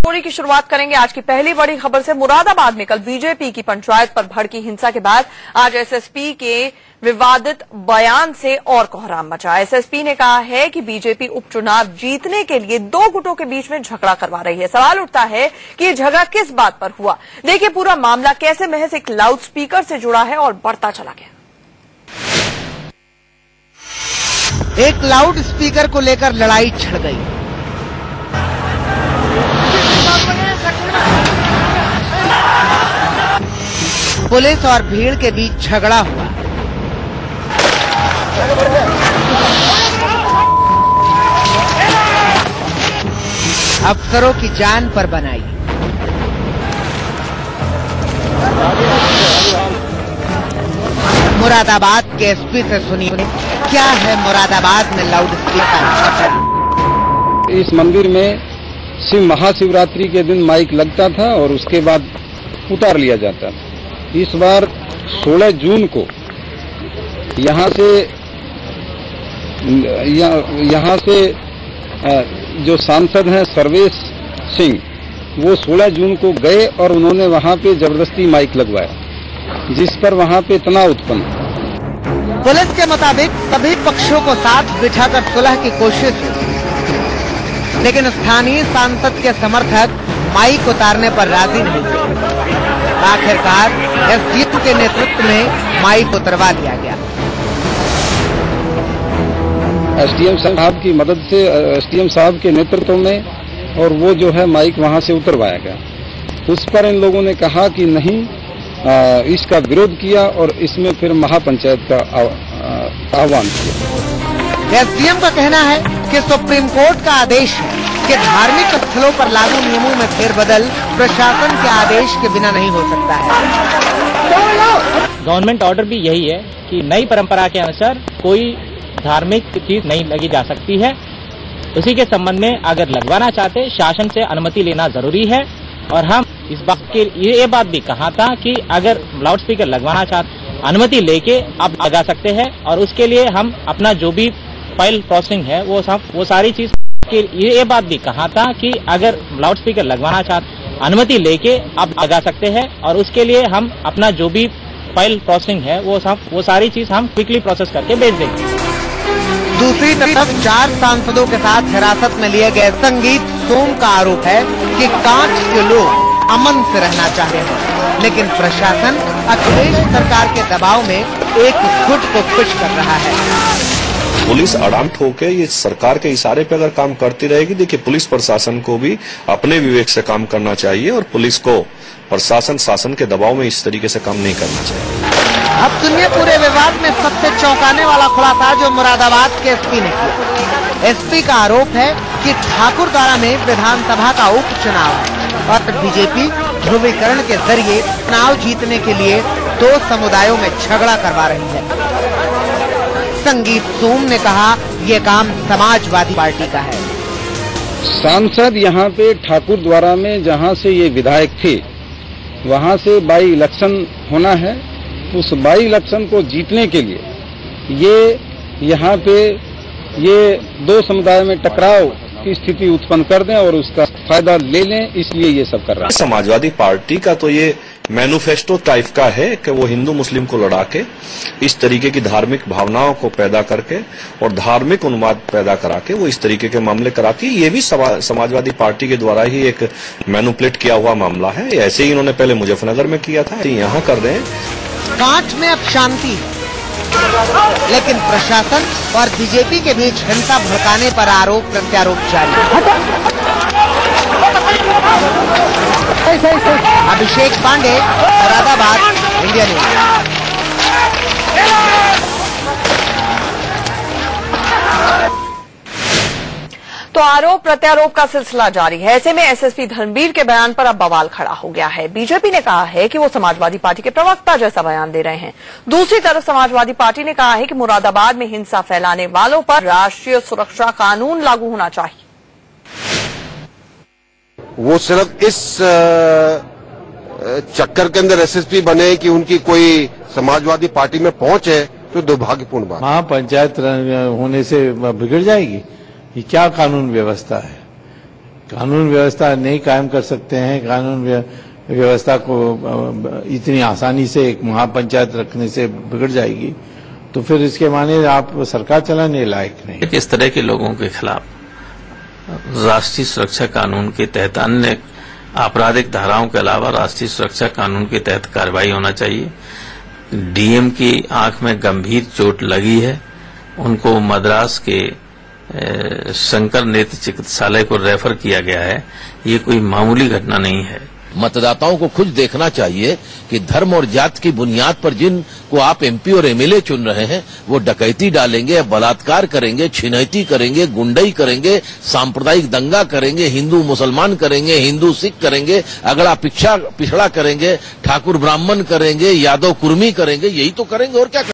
Story की शुरुआत करेंगे आज की पहली बड़ी खबर से। मुरादाबाद में कल बीजेपी की पंचायत पर भड़की हिंसा के बाद आज एसएसपी के विवादित बयान से और कोहराम मचा। एसएसपी ने कहा है कि बीजेपी उपचुनाव जीतने के लिए दो गुटों के बीच में झगड़ा करवा रही है। सवाल उठता है कि ये झगड़ा किस बात पर हुआ। देखिए पूरा मामला कैसे महज एक लाउड स्पीकर से जुड़ा है और बढ़ता चला गया। एक लाउड स्पीकर को लेकर लड़ाई छिड़ गई। पुलिस और भीड़ के बीच झगड़ा हुआ। अफसरों की जान पर बनाई। मुरादाबाद के एसपी से सुनिए क्या है मुरादाबाद में लाउड स्पीकर। इस मंदिर में शिव महाशिवरात्रि के दिन माइक लगता था और उसके बाद उतार लिया जाता था। इस बार 16 जून को यहाँ से जो सांसद हैं सर्वेश सिंह, वो 16 जून को गए और उन्होंने वहाँ पे जबरदस्ती माइक लगवाया, जिस पर वहाँ पे तनाव उत्पन्न। पुलिस के मुताबिक सभी पक्षों को साथ बिठाकर सुलह की कोशिश हुई, लेकिन स्थानीय सांसद के समर्थक माइक उतारने पर राजी नहीं हुए। आखिरकार एसडीएम के नेतृत्व में माइक उतरवा लिया गया। एसडीएम साहब की मदद से, एसडीएम साहब के नेतृत्व में, और वो जो है माइक वहां से उतरवाया गया। उस पर इन लोगों ने कहा कि नहीं, इसका विरोध किया और इसमें फिर महापंचायत का आह्वान किया। एसडीएम का कहना है कि सुप्रीम कोर्ट का आदेश है कि धार्मिक स्थलों पर लागू नियमों में फेरबदल प्रशासन के आदेश के बिना नहीं हो सकता है। गवर्नमेंट ऑर्डर भी यही है कि नई परंपरा के अनुसार कोई धार्मिक चीज नहीं लगी जा सकती है। उसी के संबंध में अगर लगवाना चाहते शासन से अनुमति लेना जरूरी है। और हम इस बात के ये बात भी कहा था कि अगर लाउड स्पीकर लगवाना चाहते अनुमति लेके आप लगा सकते हैं, और उसके लिए हम अपना जो भी फाइल प्रोसेसिंग है वो सारी चीज ये बात भी कहा था कि अगर लाउड स्पीकर लगवाना चाहते अनुमति लेके आप लगा सकते हैं, और उसके लिए हम अपना जो भी फाइल प्रोसेसिंग है वो सारी चीज हम क्विकली प्रोसेस करके भेज देंगे। दूसरी तरफ 4 सांसदों के साथ हिरासत में लिए गए संगीत सोम का आरोप है कि कांच के लोग अमन से रहना चाहते हैं, लेकिन प्रशासन अखिलेश सरकार के दबाव में एक गुट को खुश कर रहा है। पुलिस अड़ाम ठोके ये सरकार के इशारे पे अगर काम करती रहेगी। देखिए पुलिस प्रशासन को भी अपने विवेक से काम करना चाहिए और पुलिस को प्रशासन शासन के दबाव में इस तरीके से काम नहीं करना चाहिए। अब सुनिए पूरे विवाद में सबसे चौंकाने वाला खुलासा जो मुरादाबाद के एसपी ने किया। एसपी का आरोप है कि ठाकुरद्वारा में विधानसभा का उपचुनाव है और बीजेपी ध्रुवीकरण के जरिए चुनाव जीतने के लिए 2 समुदायों में झगड़ा करवा रही है। संगीत सोम ने कहा ये काम समाजवादी पार्टी का है। सांसद यहाँ पे ठाकुरद्वारा में जहाँ से ये विधायक थे वहाँ से बाई इलेक्शन होना है। उस बाई इलेक्शन को जीतने के लिए ये यहाँ पे ये 2 समुदाय में टकराव की स्थिति उत्पन्न कर दें और उसका फायदा ले लें, इसलिए ये सब कर रहा है। समाजवादी पार्टी का तो ये मैनिफेस्टो टाइप का है कि वो हिंदू मुस्लिम को लड़ा के इस तरीके की धार्मिक भावनाओं को पैदा करके और धार्मिक उन्माद पैदा करा के वो इस तरीके के मामले कराती है। ये भी समाजवादी पार्टी के द्वारा ही एक मैनिपुलेट किया हुआ मामला है। ऐसे ही इन्होंने पहले मुजफ्फरनगर में किया था, यहाँ कर रहे हैं। कांच में अब शांति, लेकिन प्रशासन और बीजेपी के बीच हिंसा भड़काने पर आरोप प्रत्यारोप जारी। अभिषेक पांडे, मुरादाबाद, इंडिया न्यूज। तो आरोप प्रत्यारोप का सिलसिला जारी है। ऐसे में एसएसपी धर्मवीर के बयान पर अब बवाल खड़ा हो गया है। बीजेपी ने कहा है कि वो समाजवादी पार्टी के प्रवक्ता जैसा बयान दे रहे हैं। दूसरी तरफ समाजवादी पार्टी ने कहा है कि मुरादाबाद में हिंसा फैलाने वालों पर राष्ट्रीय सुरक्षा कानून लागू होना चाहिए। वो सिर्फ इस चक्कर के अंदर एसएसपी बने कि उनकी कोई समाजवादी पार्टी में पहुंच है, तो दुर्भाग्यपूर्ण बात। महापंचायत होने से बिगड़ जाएगी? ये क्या कानून व्यवस्था है? कानून व्यवस्था नहीं कायम कर सकते हैं, कानून व्यवस्था को इतनी आसानी से एक महापंचायत रखने से बिगड़ जाएगी, तो फिर इसके माने आप सरकार चलाने लायक नहीं। इस तरह के लोगों के खिलाफ राष्ट्रीय सुरक्षा कानून के तहत अन्य आपराधिक धाराओं के अलावा राष्ट्रीय सुरक्षा कानून के तहत कार्रवाई होना चाहिए। डीएम की आंख में गंभीर चोट लगी है, उनको मद्रास के शंकर नेत्र चिकित्सालय को रेफर किया गया है। ये कोई मामूली घटना नहीं है। मतदाताओं को खुद देखना चाहिए कि धर्म और जात की बुनियाद पर जिनको आप एमपी और एमएलए चुन रहे हैं वो डकैती डालेंगे, बलात्कार करेंगे, छिनैती करेंगे, गुंडई करेंगे, सांप्रदायिक दंगा करेंगे, हिंदू मुसलमान करेंगे, हिंदू सिख करेंगे, अगड़ा पिछड़ा करेंगे, ठाकुर ब्राह्मण करेंगे, यादव कुर्मी करेंगे, यही तो करेंगे और क्या करेंगे।